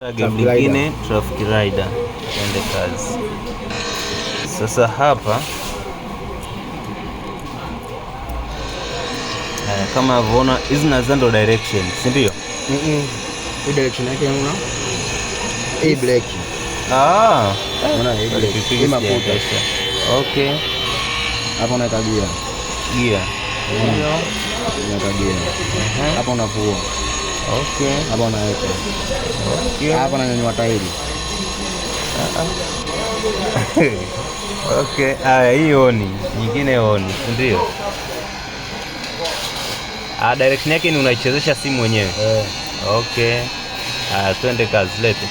Game lingine Traffic Rider, ende kazi. Sasa hapa kama unavyoona hizi ndo direction, si ndio? Hii direction yake unaona? Hii black. Unaona hii black. Hii mafuta. Okay. Hapa unaweka gear. Ndio. Unaweka gear. Hapa unavua. Okay. Hapa unaweka. Okay. Hapa unanyanyua tairi. Okay. Hii oni, nyingine oni, ndio. Direction yake ni unaichezesha simu mwenyewe. Okay. Twende kazi, lete.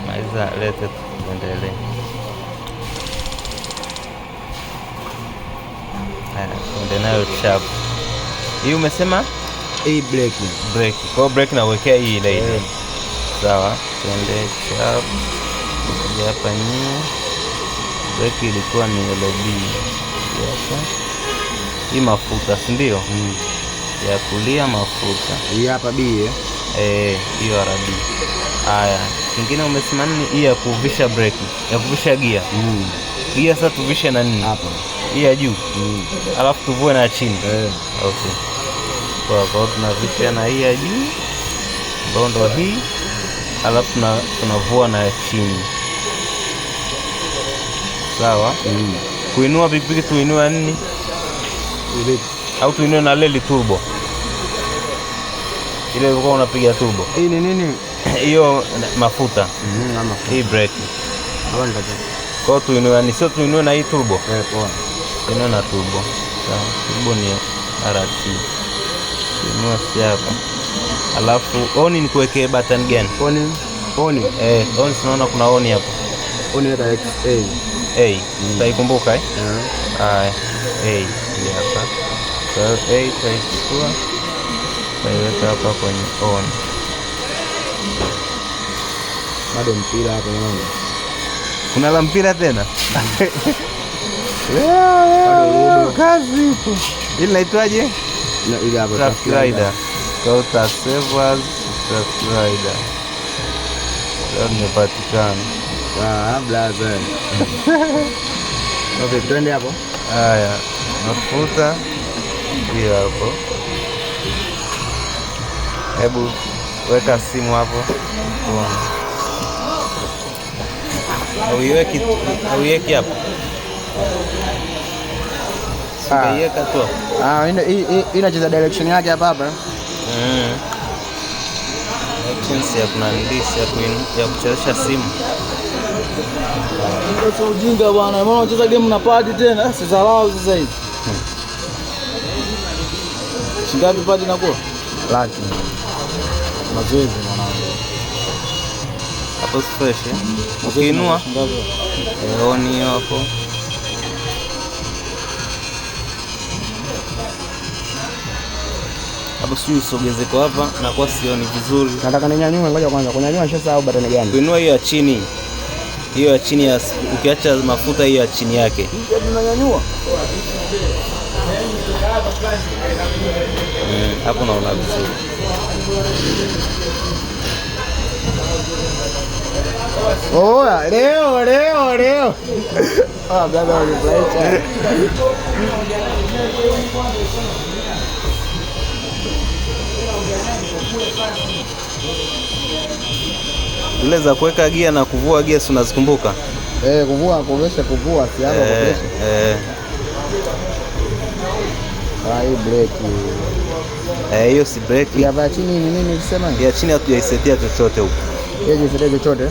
Maiza, lete, tuendelee. Twende nayo sharp. Hii umesema? Hii break. Break. Kwa break na wekea hii ile. Sawa. Twende sharp. Hapa nyuma. Break ilikuwa ni LB. Hapa. Hii mafuta, si ndio? Ya kulia mafuta. Hii hapa B hiyo RB. Haya, kingine umesema nini? Hii ya kuvisha break, ya kuvisha gia. Gia sasa tuvishe na nini? Hapa. Hii ya juu. Alafu tuvue na chini. Okay. Kwa tunavisha na hii ya juu. Bondo hii. Alafu tunavua na chini. Sawa? Kuinua pikipiki tuinua nini? Au tuinue na leli turbo. Ile ulikuwa unapiga turbo. Hii ni nini? Hiyo mafuta. Hii brake. Kwa tuinue, ni sio tuinue na hii turbo. Poa. Tuinue na turbo. Sawa. Turbo ni RT. Tuinue hapa. Alafu oni ni kuwekea button gani? Oni. Oni. Oni tunaona kuna oni hapa. Oni ya A. Utaikumbuka haya. A hapa. Kwa hiyo A tutaichukua. Tutaiweka hapa kwenye on. Bado mpira hapo naona. Kuna la mpira tena? Leo kazi ipo. Hili linaitwaje? Ile hapo Traffic Rider. Kwa uta save as Traffic Rider. Leo nimepatikana. Blaza. Okay, twende hapo. Haya, mafuta hiyo hapo. Hebu weka simu hapo. Auiweki hapo. Singaiweka tu. Hii inacheza direction yake hapa. Direction ya kunandisha ya kuchezesha simu. Sio ujinga bwana. Mbona unacheza game na pad tena? Si dharau sasa hivi. Shingapi pad inakuwa? Laki. Mazoezi mwanangu. Hapo fresh ukiinua oni hapo. Hapo sio usogeze kwa hapa na kwa sioni vizuri. Nataka ninyanyue, ngoja kwanza. Kunyanyua sasa au button gani? Kuinua hiyo ya chini. Hiyo ya chini ya ukiacha mafuta hiyo ya chini yake. Tunanyanyua. Hapo naona vizuri. Leo. Brother unifurahisha. Zile za kuweka gia na kuvua gia unazikumbuka? Kuvua si hapo kuweka. Hii brake. Hiyo si brake. Ya chini ni nini unasema? Ya chini hatujaisetia chochote huko. Hiyo haijasetia chochote?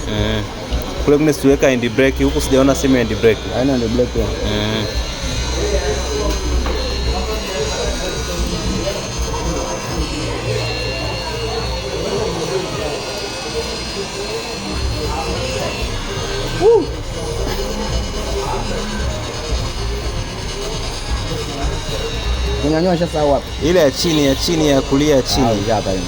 Kule mimi siweka hand brake huko, sijaona sema hand brake. Haina hand brake. Kunyanyua sasa wapi? Ile ya chini ya kulia ya chini. Hapa hivi.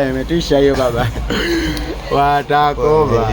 Imetisha hiyo baba. Watakoba.